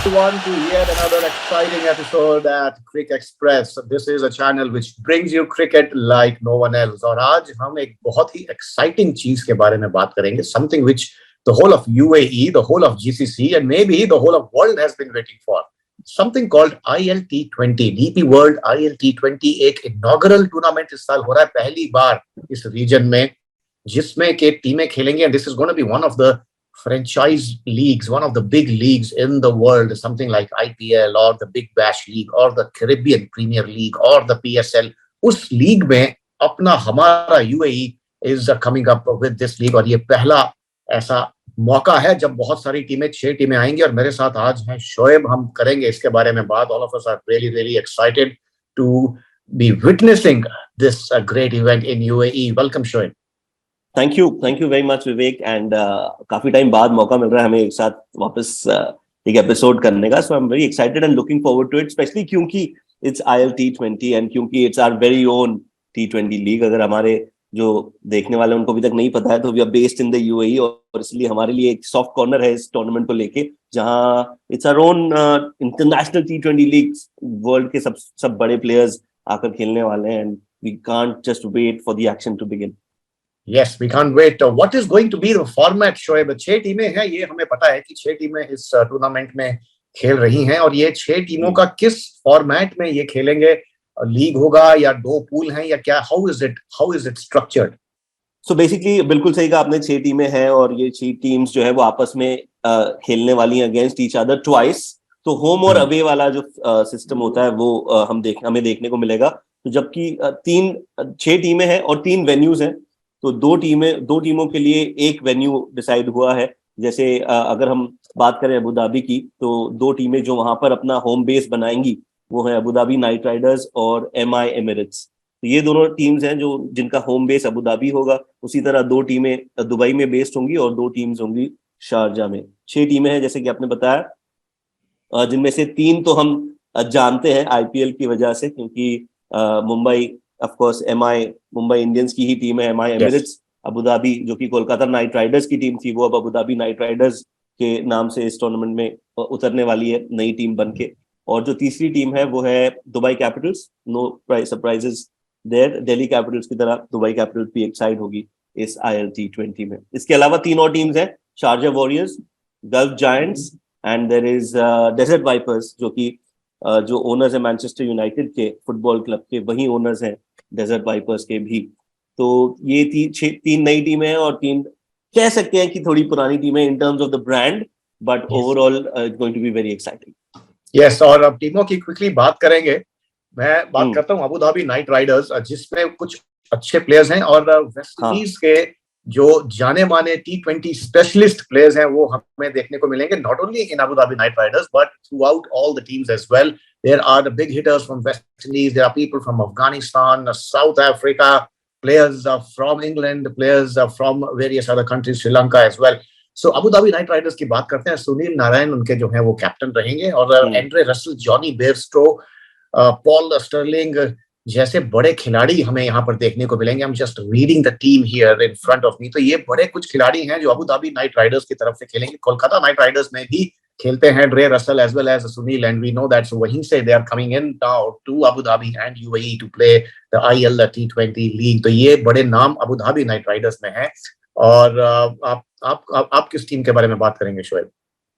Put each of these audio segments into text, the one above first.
Everyone to yet another exciting episode at CricEpxress. This is a channel which brings you cricket like no one else. और आज हम एक बहुत ही exciting चीज के बारे में बात करेंगे. Something which the whole of UAE, the whole of GCC, and maybe the whole of world has been waiting for. Something called ILT20. DP World ILT20 एक inaugural tournament इस साल हो रहा है पहली बार इस region में, जिसमें के टीमें खेलेंगे. And this is going to be one of the franchise leagues, one of the big leagues in the world, something like IPL or the Big Bash League or the Caribbean Premier League or the PSL. उस league में अपना हमारा UAE is coming up with this league और ये पहला ऐसा मौका है जब बहुत सारी टीमें 6 टीमें आएंगी. और मेरे साथ आज हैं शोएब. हम करेंगे इसके बारे में बात. All of us are really excited to be witnessing this great event in UAE. Welcome Shoaib. Thank you very much Vivek. And काफी टाइम बाद मौका मिल रहा है हमें एक साथ वापस एक एपिसोड करने का. So I am very excited and looking forward to it, specially क्योंकि इट्स ILT20 एंड क्योंकि it's our very own T20 league. अगर हमारे जो देखने वाले उनको अभी तक नहीं पता है तो we are based in the UAE और इसलिए हमारे लिए एक सॉफ्ट कॉर्नर है इस टूर्नामेंट को लेके, जहां it's our own international T20 league. World के सब बड़े प्लेयर्स आकर खेलने वाले हैं and we can't just wait for the action to begin. Yes, we can't wait. What is going to be the format, Shoaib? 6 टीमें हैं, ये हमें पता है कि 6 टीमें इस टूर्नामेंट में खेल रही हैं. और ये 6 टीमों का किस फॉर्मेट में ये खेलेंगे? लीग होगा या 2 पूल हैं या क्या? How is it structured? So basically बिल्कुल सही कहा आपने. 6 टीमें हैं और ये 6 टीम्स जो है वो आपस में खेलने वाली हैं अगेंस्ट ईच अदर ट्वाइस. तो होम और अवे वाला जो सिस्टम होता है वो हमें देखने को मिलेगा. तो जबकि 6 टीमें हैं और 3 वेन्यूज हैं, तो 2 टीमों के लिए एक वेन्यू डिसाइड हुआ है. जैसे अगर हम बात करें अबू धाबी की, तो 2 टीमें जो वहां पर अपना होम बेस बनाएंगी वो है अबू धाबी नाइट राइडर्स और MI एमिरेट्स. तो ये दोनों टीम्स हैं जो जिनका होम बेस अबू धाबी होगा. उसी तरह 2 टीमें दुबई में बेस्ड होंगी और 2 टीम्स होंगी शारजा में. 6 टीमें हैं जैसे कि आपने बताया, जिनमें से 3 तो हम जानते हैं IPL की वजह से, क्योंकि Mumbai of course Mumbai Indians की ही टीम है MI एमिरेट्स. अबू धाबी जो कि कोलकाता नाइट राइडर्स की टीम थी, वो अब अबू धाबी नाइट राइडर्स के नाम से इस टूर्नामेंट में उतरने वाली है नई टीम बनके. और जो तीसरी टीम है वो है Dubai Capitals. No surprises there. Delhi Capitals की तरह दुबई कैपिटल्स भी एक्साइट होगी इस ILT20 में. इसके अलावा 3 और टीम्स हैं, Sharjah Warriors, Gulf Giants and there is Desert Vipers, जो कि जो ओनर्स है मैनचेस्टर यूनाइटेड के फुटबॉल क्लब के, वही ओनर्स हैं डेजर्ट वाइपर्स के भी. तो ये 3 नई टीमें हैं और 3 कह सकते हैं कि थोड़ी पुरानी टीमें in terms of the brand, but overall it's going to be very exciting. Yes, और अब टीमों की क्विकली बात करेंगे. मैं बात करता हूँ अबू धाबी नाइट राइडर्स, जिसमें कुछ अच्छे प्लेयर्स हैं और वेस्ट इंडीज के जो जाने माने T20 स्पेशलिस्ट प्लेयर्स हैं वो हमें देखने को मिलेंगे. Not only in Abu Dhabi Knight Riders but throughout all the teams as well. There are the big hitters from West Indies. There are people from Afghanistan, South Africa, players from England, players from various other countries, Sri Lanka as well. So Abu Dhabi Night Riders की बात करते हैं. सुनील नारायण उनके जो हैं वो captain रहेंगे और Andre Russell, Jonny Bairstow, Paul Stirling जैसे बड़े खिलाड़ी हमें यहाँ पर देखने को मिलेंगे. I'm just reading the team here in front of me. तो ये बड़े कुछ खिलाड़ी हैं जो अबू धाबी नाइट राइडर्स की तरफ से खेलेंगे. कोलकाता नाइट राइडर्स में भी खेलते हैं Dre Russell as well as Sunil, and we know that. So वहीं से they are coming in now to Abu Dhabi and UAE to play the ILT20 league. तो ये बड़े नाम अबू धाबी नाइट राइडर्स में हैं. और आप किस टीम के बारे में बात करेंगे Shoaib?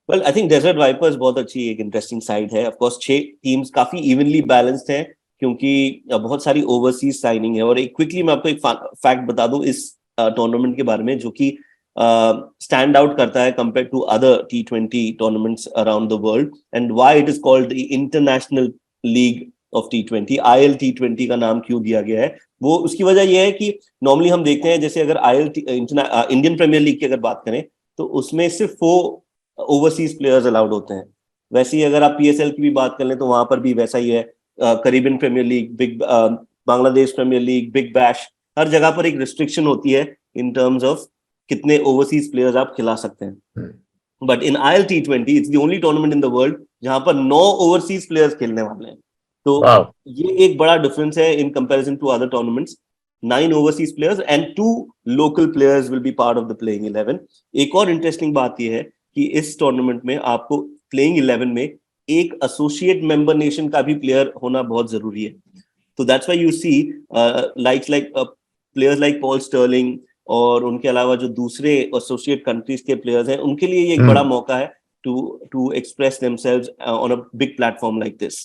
Well, I think Desert Vipers बहुत अच्छी एक इंटरेस्टिंग साइड है. ऑफ कोर्स 6 टीम्स काफी इवनली बैलेंस्ड हैं क्योंकि बहुत सारी ओवरसीज साइनिंग है. और एक क्विकली मैं आपको एक फैक्ट बता दूं इस टूर्नामेंट के बारे में, जो कि stand out करता है compared to other T20 tournaments around the world, and why it is called the International League of T20. ILT20 का नाम क्यों दिया गया है, वो उसकी वजह यह है कि नॉर्मली हम देखते हैं जैसे अगर इंडियन प्रीमियर लीग की अगर बात करें तो उसमें सिर्फ 4 ओवरसीज प्लेयर्स अलाउड होते हैं. वैसे ही अगर आप PSL की भी बात कर लें तो वहां पर भी वैसा ही है. Caribbean Premier League, Bangladesh Premier League, Big Bash, हर जगह पर एक रिस्ट्रिक्शन होती है इन टर्म्स ऑफ कितने ओवरसीज प्लेयर्स आप खिला सकते हैं. But in ILT20 it's the only tournament in the world जहां पर 9 ओवरसीज प्लेयर्स खेलने वाले हैं. तो ये एक बड़ा डिफरेंस है in comparison to other tournaments. 9 overseas players and 2 local players will be part of the playing 11. एक और इंटरेस्टिंग बात यह है कि इस टूर्नामेंट में आपको प्लेइंग 11 में एक एसोसिएट मेंबर नेशन का भी प्लेयर होना बहुत जरूरी है। तो that's why you see like players like Paul Stirling, और उनके अलावा जो दूसरे एसोसिएट कंट्रीज के प्लेयर्स हैं, उनके लिए ये एक बड़ा मौका है to express themselves on a big platform like this.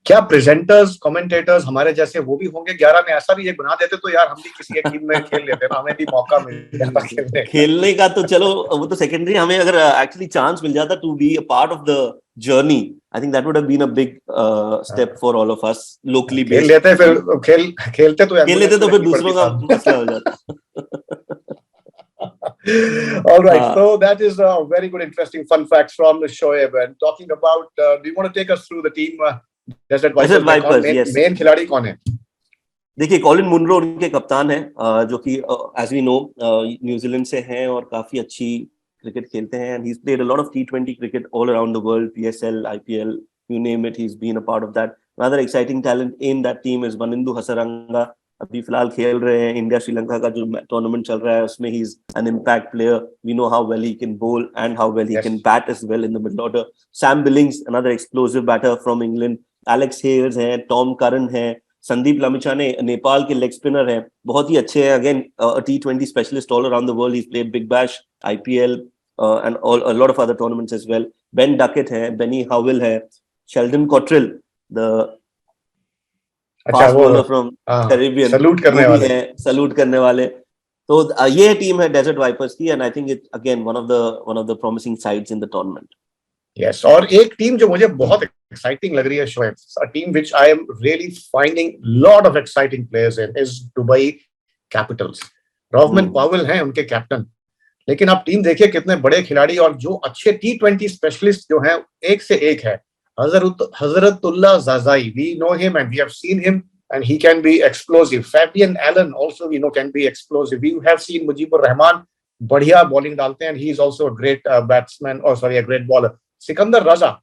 क्या प्रेजेंटर्स, कमेंटेटर्स हमारे जैसे वो भी होंगे 11 में? ऐसा भी एक बना देते तो यार हम भी किसी एक टीम में खेल लेते ना, हमें भी मौका मिल जाता खेलने का। तो चलो वो तो सेकेंडरी, हमें अगर एक्चुअली चांस मिल जाता to be a part of the journey, I think that would have been a big step for all of us locally based. खेल लेते फिर खेलते तो फिर दूसरों का मसला हो जाता। All right, so that is a very good, interesting fun facts from Shoaib. And talking about, do you want to take us through the team? Desert Vipers, yes. Main खिलाड़ी कौन है? देखिए, कॉलिन मुनरो उनके कप्तान है, जो कि as we know New Zealand से हैं और काफी अच्छी क्रिकेट खेलते हैं। And he has played a lot of T20 cricket all around the world, PSL, IPL, you name it, he has been a part of that. Another exciting talent in that team is Wanindu Hasaranga, अभी फिलहाल खेल रहे हैं India Sri Lanka का जो tournament चल रहा है, उसमें ही is an impact player. We know how well he can bowl and how well he can bat as well in the middle order. Sam Billings, another explosive batter from England. Alex Hales हैं, Tom Curran है, संदीप लामिछाने नेपाल के leg spinner हैं, बहुत ही अच्छे हैं। Again T20 specialist all around the world, he played big bash, IPL and a lot of other tournaments as well. Ben Duckett है, बेनी हाविल है, Sheldon Cottrell the fast bowler from Caribbean, salute करने वाले। तो ये टीम है desert wipers की, and I think it again one of the promising sides in the tournament. Yes, और एक टीम जो मुझे बहुत exciting लग रही है Shoaib, a team which I am really finding lot of exciting players in is Dubai Capitals. Rovman Powell हैं उनके कैप्टन, लेकिन आप टीम देखिए कितने बड़े खिलाड़ी और जो अच्छे T20 स्पेशलिस्ट जो हैं एक से एक है। Hazratullah ज़ाज़ाई, we know him and we have seen him and he can be explosive. Fabian Allen also we know can be explosive. We have seen Mujibur Rahman बढ़िया बॉलिंग डालते हैं and he is also a great batsman, or sorry, a great bowler. Sikandar रजा,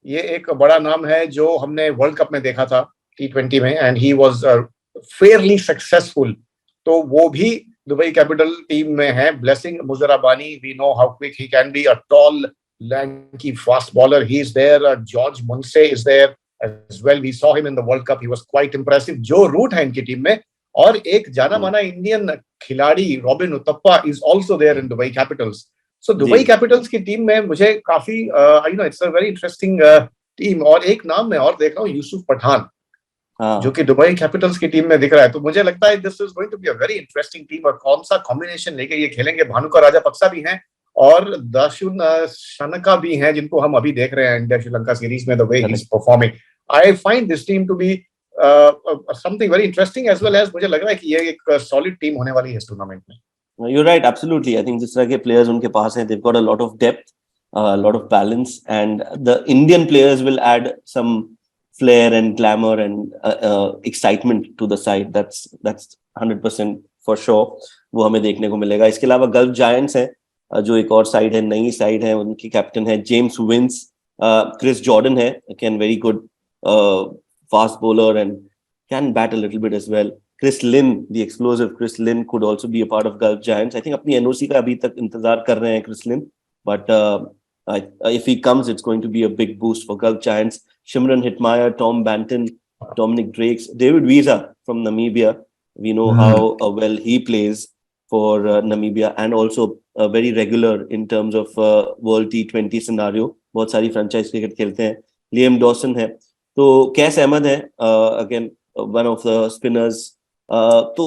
ये एक बड़ा नाम है जो हमने वर्ल्ड कप में देखा था T20 में, and he was fairly successful. तो वो भी दुबई कैपिटल टीम में है। Blessing Muzarabani, we know how quick he can be, a tall lanky fast bowler, he is there. George Munsey is there as well, we saw him in the world cup, he was quite impressive. Joe Root है इनकी team में, और एक जाना माना Indian खिलाड़ी Robin Uthappa is also there in Dubai Capitals. So Dubai Capitals की team में मुझे काफी you know it's a very interesting team. और एक नाम मैं और देख रहा हूँ, यूसुफ पठान, जो कि दुबई कैपिटल्स की टीम में दिख रहा है। तो मुझे लगता है this is going to be a very interesting team. और कौन सा कॉम्बिनेशन लेके ये खेलेंगे। भानुका राजापक्सा भी हैं और दाशुन शनका भी हैं, जिनको हम अभी देख रहे हैं इंडिया श्रीलंका सीरीज में, the way he is performing. I find this team to be something very interesting, as well as मुझे लग रहा है कि ये एक सॉलिड टीम होने वाली है इस टूर्नामेंट में। You're right, absolutely. I think जिस तरह के players उनके पास हैं, they've got a lot of depth, a lot of balance, and the Indian players will add some flair and glamour and excitement to the side. That's 100% for sure. वो हमें देखने को मिलेगा। इसके अलावा गल्फ जायंट्स हैं, जो एक और साइड है, नई साइड है, उनकी कैप्टन है जेम्स विंस। क्रिस जॉर्डन है, again very good fast bowler and can bat a little bit as well. Chris Lynn, the explosive Chris Lynn, could also be a part of Gulf Giants. I think अपनी NOC का अभी तक इंतजार कर रहे हैं Chris Lynn, but if he comes, it's going to be a big boost for Gulf Giants. Shimron Hetmyer, Tom Banton, Dominic Drakes, David Wiesa from Namibia. We know how well he plays for Namibia, and also very regular in terms of World T20 scenario. बहुत सारी franchise cricket खेलते हैं। Liam Dawson है, तो कैस अहमद है, again one of the spinners. तो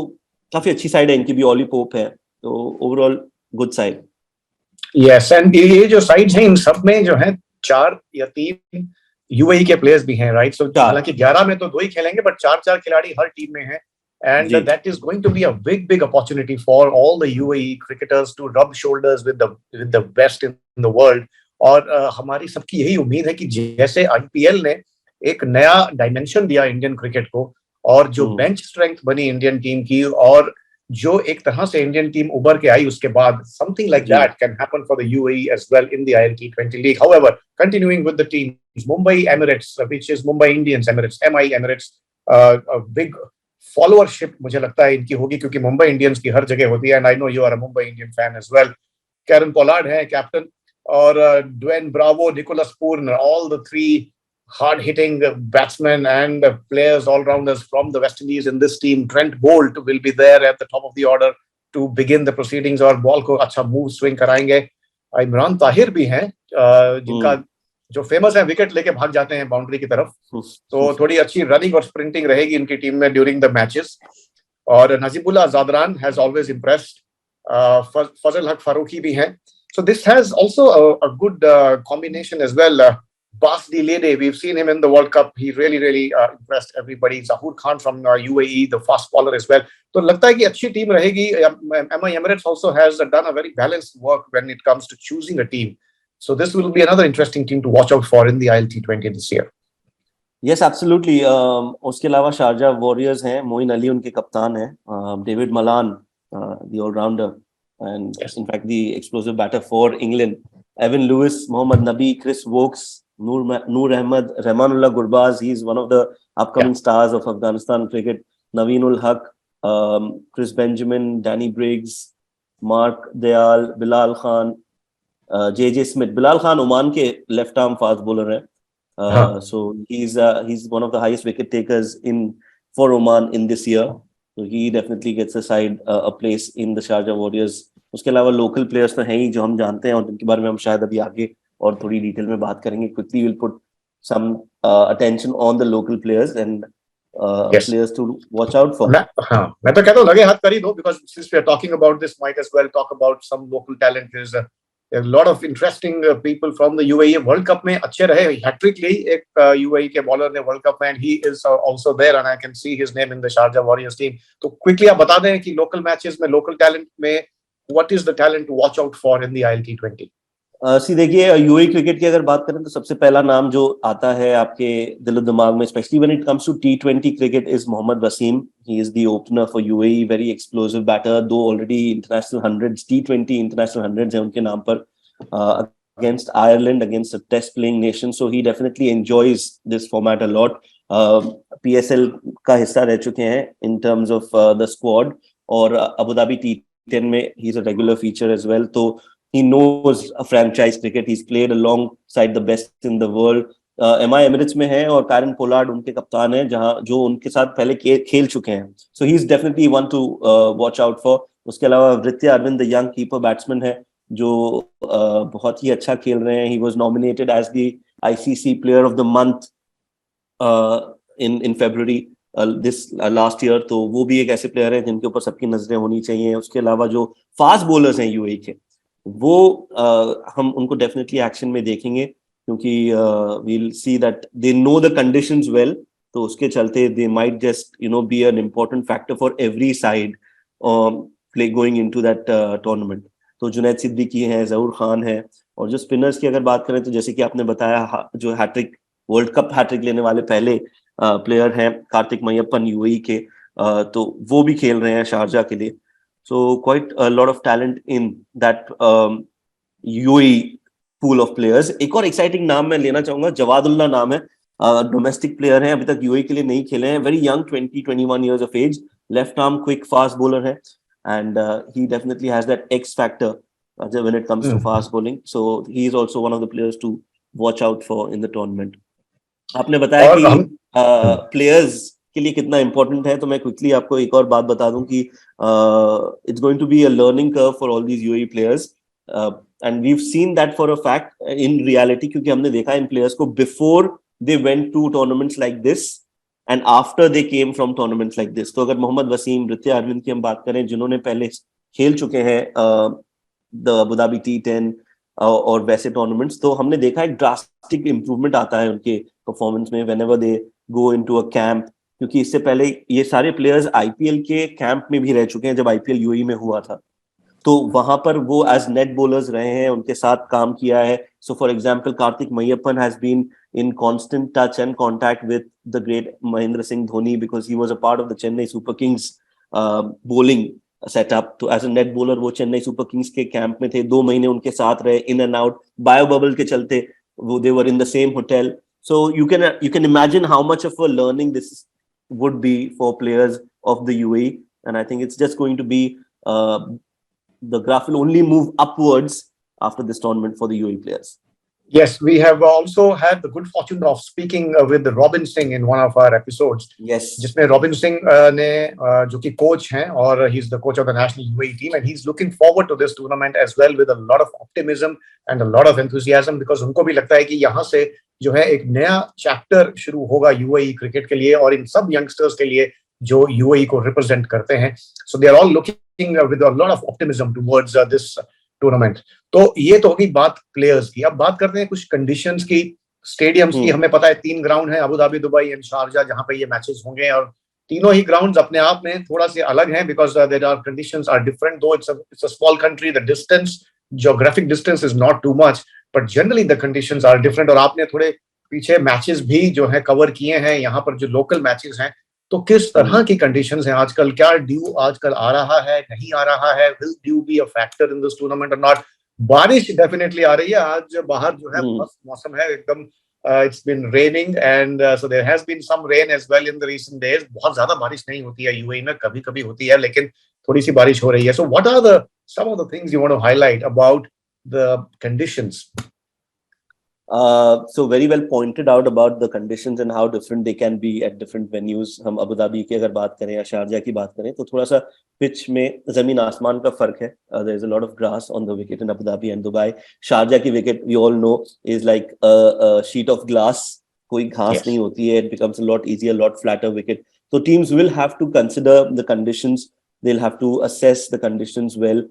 काफी अच्छी साइड है इनकी भी। ऑली पोप है, तो overall good side. Yes, and ये जो साइड्स हैं इन सब में जो है 4 या 3 UAE के प्लेयर्स भी हैं, राइट? सो हालांकि 11 में तो 2 ही खेलेंगे, बट 4-4 खिलाड़ी हर टीम में हैं, and that is going to be a big opportunity for all the UAE cricketers to rub shoulders with the best in the world. और हमारी सबकी यही उम्मीद है कि जैसे IPL ने एक नया डायमेंशन दिया इंडियन क्रिकेट को, और जो बेंच स्ट्रेंथ बनी इंडियन टीम की, और जो एक तरह से इंडियन टीम उभर के आई उसके बाद, something like that can happen for the UAE as well in the ILT20 league. However, continuing with the teams, Mumbai Emirates, which is Mumbai Indians Emirates, MI Emirates, a big followership मुझे लगता है इनकी होगी, क्योंकि Mumbai Indians की हर जगह होती है, and I know you are a Mumbai Indian fan as well. Kieron Pollard है captain, or Dwayne Bravo, Nicholas Poorner, all the three hard-hitting batsmen and players, all-rounders from the West Indies in this team. Trent Bolt will be there at the top of the order to begin the proceedings और ball को अच्छा move swing कराएंगे. इमरान ताहिर भी हैं जिनका जो famous है wicket लेके भाग जाते हैं बाउंड्री की तरफ, तो थोड़ी अच्छी रनिंग और स्प्रिंटिंग रहेगी इनकी टीम में ड्यूरिंग द मैचेस. और Najibullah Zadran has always impressed. Fazal Haq Farooqi भी हैं. So this has also a good combination as well. Bas Di Lede, we've seen him in the World Cup. He really impressed everybody. Zahoor Khan from UAE, the fast bowler as well. तो लगता है कि अच्छी team रहेगी. Emirates also has done a very balanced work when it comes to choosing a team. So this will be another interesting team to watch out for in the ILT20 this year. Yes, absolutely. उसके अलावा Sharjah warriors हैं, मोइन अली उनके कप्तान हैं, David Malan, the all-rounder, and yes, in fact the explosive batter for England, Evan Lewis, Mohammad Nabi, Chris Wokes, Noor Ahmed, Rahmanullah Gurbaz. He's one of the upcoming stars of Afghanistan cricket. Naveenul Haq, Chris Benjamin, Danny Briggs, Mark Dayal, Bilal Khan, JJ Smith. Bilal Khan Oman के left arm fast bowler है. So he's one of the highest wicket takers for Oman in this year. So he definitely gets a place in the Sharjah Warriors. उसके अलावा local players तो हैं ही जो हम जानते हैं और जिनके बारे में हम शायद अभी आगे और थोड़ी डिटेल में बात करेंगे. Quickly we'll put some attention on the local players and players to watch out for. मैं तो कहता हूँ लगे हाथ कर ही दो, because since we are talking about this, might as well talk about some local talent. There's a lot of interesting people from the UAE. World Cup में अच्छे रहे. हैट्रिक ली एक UAE के बॉलर ने World Cup में, and he is also there, and I can see his name in the Sharjah Warriors team. तो quickly आप बता दें कि local matches में local talent में what is the talent to watch out for in the ILT20? देखिए UAE cricket की अगर बात करें तो सबसे पहला नाम जो आता है आपके दिलो दिमाग में, especially when it comes to T20 cricket, is Mohammad Waseem. He is the opener for UAE, very explosive batter. दो already international hundreds, T20 international hundreds हैं उनके नाम पर, against Ireland, against a test playing nation. So he definitely enjoys this format a lot. PSL का हिस्सा रह चुके हैं in terms of the squad, और Abu Dhabi T10 में he's a regular feature as well. So he knows a franchise cricket. He's played alongside the best in the world. MI Emirates में है और Karen Pollard उनके कप्तान हैं, जो उनके साथ पहले खेल चुके हैं. So he's definitely one to watch out for. उसके अलावा वृत्या Arvind, the young keeper batsman है, जो बहुत ही अच्छा खेल रहे हैं. He was nominated as the ICC Player of the Month in February this last year. तो वो भी एक ऐसे प्लेयर हैं जिनके ऊपर सबकी नजरें होनी चाहिए. उसके अलावा जो फास्ट बॉलर्स हैं UAE के, वो हम उनको डेफिनेटली एक्शन में देखेंगे, क्योंकि we'll see that they know the conditions well. तो उसके चलते they might just be an important factor for every side play going into that tournament. तो जुनैद सिद्दीकी है, जहूर खान है. और जो स्पिनर्स की अगर बात करें तो जैसे कि आपने बताया, जो हैट्रिक, वर्ल्ड कप हैट्रिक लेने वाले पहले प्लेयर हैं कार्तिक मय्यप्पन UAE के, तो वो भी खेल रहे हैं शारजा के लिए. So quite a lot of talent in that UAE pool of players. एक और exciting नाम मैं लेना चाहूंगा, जवादुल्ला नाम है, डोमेस्टिक प्लेयर हैं, अभी तक UAE के लिए नहीं खेले हैं. Very young, 20-21 years of age, left arm quick fast bowler है, and he definitely has that X factor when it comes to fast bowling. So he is also one of the players to watch out for in the tournament. आपने बताया कि players के लिए कितना important है, तो मैं quickly आपको एक और बात बता दूं कि it's going to be a learning curve for all these UAE players, and we've seen that for a fact in reality, क्योंकि हमने देखा इन players को before they went to tournaments like this and after they came from tournaments like this. तो अगर मोहम्मद वसीम, वृत्या अरविंद की हम बात करें, जिन्होंने पहले खेल चुके हैं द अबू धाबी T10 और वैसे टूर्नामेंट्स, तो हमने देखा एक ड्रास्टिक इंप्रूवमेंट आता है उनके परफॉर्मेंस में whenever they go into a camp. क्योंकि इससे पहले ये सारे प्लेयर्स IPL के कैंप में भी रह चुके हैं. जब IPL UAE में हुआ था तो वहां पर वो एज नेट बॉलर्स रहे हैं, उनके साथ काम किया है. So for example Karthik Meyyappan has been in constant touch and contact with the great Mahendra Singh Dhoni, because he was a part of the Chennai Super Kings bowling setup. तो as a net bowler वो Chennai super Kings के camp में थे, 2 महीने उनके साथ रहे, in and out. Bio bubble के चलते वो they were in the same hotel. So you can imagine how much of a learning this would be for players of the UAE, and I think it's just going to be the graph will only move upwards after this tournament for the UAE players? Yes, we have also had the good fortune of speaking with Robin Singh in one of our episodes. Yes. जिसमें Robin Singh ने जो कि coach हैं और he's the coach of the national UAE team and he's looking forward to this tournament as well with a lot of optimism and a lot of enthusiasm because उनको भी लगता है कि यहाँ से जो है एक नया chapter शुरू होगा UAE cricket के लिए और इन सब youngsters के लिए जो UAE को represent करते हैं. So they are all looking with a lot of optimism towards this tournament. तो ये तो होगी बात प्लेयर्स की. अब बात करते हैं कुछ कंडीशंस की, स्टेडियम्स की. हमें पता है 3 ग्राउंड हैं, Abu Dhabi, Dubai and Sharjah, जहां पे ये मैचेस होंगे और तीनों ही ग्राउंड्स अपने आप में थोड़ा से अलग हैं because there are conditions are different. Though it's a small country, the distance, geographic distance is not too much, but generally the conditions are different. और आपने थोड़े पीछे मैचेस भी जो है कवर किए हैं यहाँ पर, जो लोकल मैचेस हैं. तो किस तरह की कंडीशंस हैं आजकल? क्या ड्यू आजकल आ रहा है, नहीं आ रहा है? Will due be a factor in this tournament और नॉट? बारिश डेफिनेटली आ रही है. आज बाहर जो है मस्त मौसम है एकदम. It's been raining and so there has been some rain as well in the recent days. बहुत ज्यादा बारिश नहीं होती है यूएई में, कभी-कभी होती है, लेकिन थोड़ी सी बारिश हो रही है. So what are the some of the things you want to highlight about the conditions? So very well pointed out about the conditions and how different they can be at different venues. हम Abu Dhabi की अगर बात करें या Sharjah की बात करें तो थोड़ा सा पिच में जमीन आसमान का फर्क है. There is a lot of grass on the wicket in Abu Dhabi and Dubai. Sharjah की wicket we all know is like a sheet of glass. कोई घास नहीं होती है. It becomes a lot easier, a lot flatter wicket. So teams will have to consider the conditions. They'll have to assess the conditions well.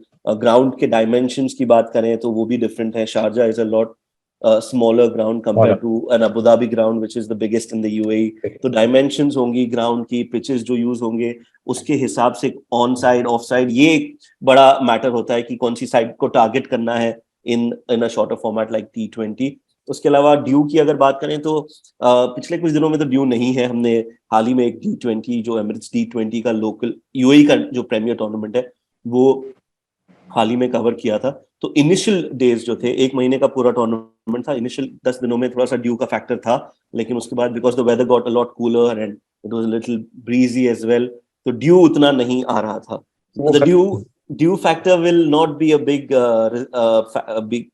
Ground के dimensions की बात करें तो वो भी different है. Sharjah is a lot smaller ground compared to an Abu Dhabi ground which is the biggest in the UAE. तो dimensions होंगी ground की, pitches जो use होंगे उसके हिसाब से on side off side ये एक बड़ा matter होता है कि कौन सी side को target करना है in a shorter format like T20. उसके अलावा ड्यू की अगर बात करें तो पिछले कुछ दिनों में तो ड्यू नहीं है. हमने हाल ही में एक T20 जो Emirates T20 का लोकल UAE का जो प्रीमियर टूर्नामेंट है वो हाल ही में कवर किया था. तो इनिशियल डेज जो थे, 1 महीने का पूरा टूर्नामेंट था, इनिशियल 10 दिनों में थोड़ा सा ड्यू का फैक्टर था, लेकिन उसके बाद because the weather got a lot cooler and it was a little breezy as well, तो ड्यू उतना नहीं आ रहा था. The dew factor will not be a big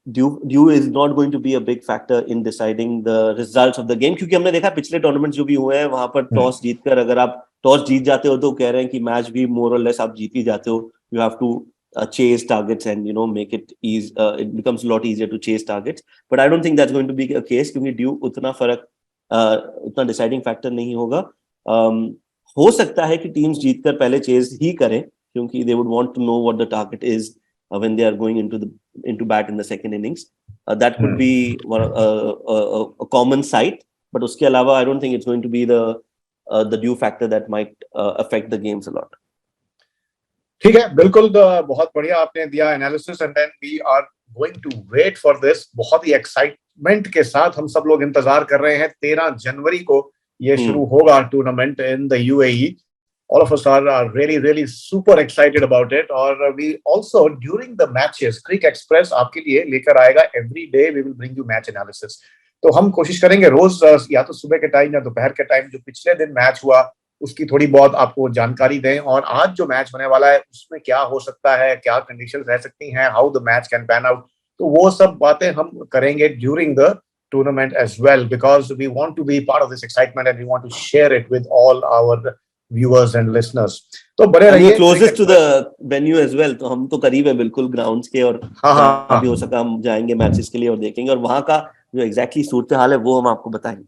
dew is not going to be a big factor in deciding the results of the game, क्योंकि हमने देखा पिछले टूर्नामेंट जो भी हुए हैं वहां पर टॉस जीतकर अगर आप टॉस जीत जाते हो तो कह रहे हैं कि मैच भी मोर और लेस आप जीत ही जाते हो. You have to chase targets and make it easy. It becomes a lot easier to chase targets, but I don't think that's going to be a case क्योंकि ड्यू उतना फर्क उतना डिसाइडिंग फैक्टर नहीं होगा. हो सकता है कि टीम्स जीतकर पहले चेस ही करें क्योंकि they would want to know what the target is when they are going into bat in the second innings. That could be a common sight, but उसके अलावा I don't think it's going to be the due factor that might affect the games a lot. ठीक है, बिल्कुल. बहुत बढ़िया आपने दिया analysis and then we are going to wait for this. बहुत ही एक्साइटमेंट के साथ हम सब लोग इंतजार कर रहे हैं. 13 जनवरी को ये शुरू होगा tournament in the UAE. All of us are really super excited about it. और we also during the matches CricEpxress आपके लिए लेकर आएगा every day we will bring you match analysis. तो हम कोशिश करेंगे रोज या तो सुबह के टाइम या दोपहर के टाइम जो पिछले दिन मैच हुआ उसकी थोड़ी बहुत आपको जानकारी दें और आज जो मैच होने वाला है उसमें क्या हो सकता है, क्या कंडीशंस रह सकती हैं, how the match can pan out. तो वो सब बातें हम करेंगे during the tournament as well because we want to be part of this excitement and we want to share it with all our viewers and listeners. तो बने रहिए. Closest to the venue as well, तो हम तो करीब है बिल्कुल grounds के और हाँ भी हो सका हम जाएंगे मैचेस के लिए और देखेंगे और वहां का जो एग्जैक्टली सूरत हाल है वो हम आपको बताएंगे.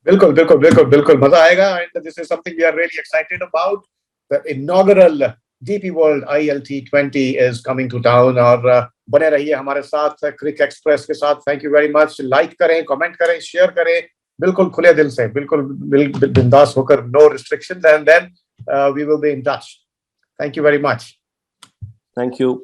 बिल्कुल मजा आएगा. And this is something we are really excited about. The inaugural DP World ILT20 is coming to town. और बने रहिए हमारे साथ क्रिकएक्सप्रेस के साथ. Thank you very much. Like करें, कमेंट करें, शेयर करें, बिल्कुल खुले दिल से, बिल्कुल बिंदास होकर, no restrictions. And then we will be in touch. Thank you very much. Thank you.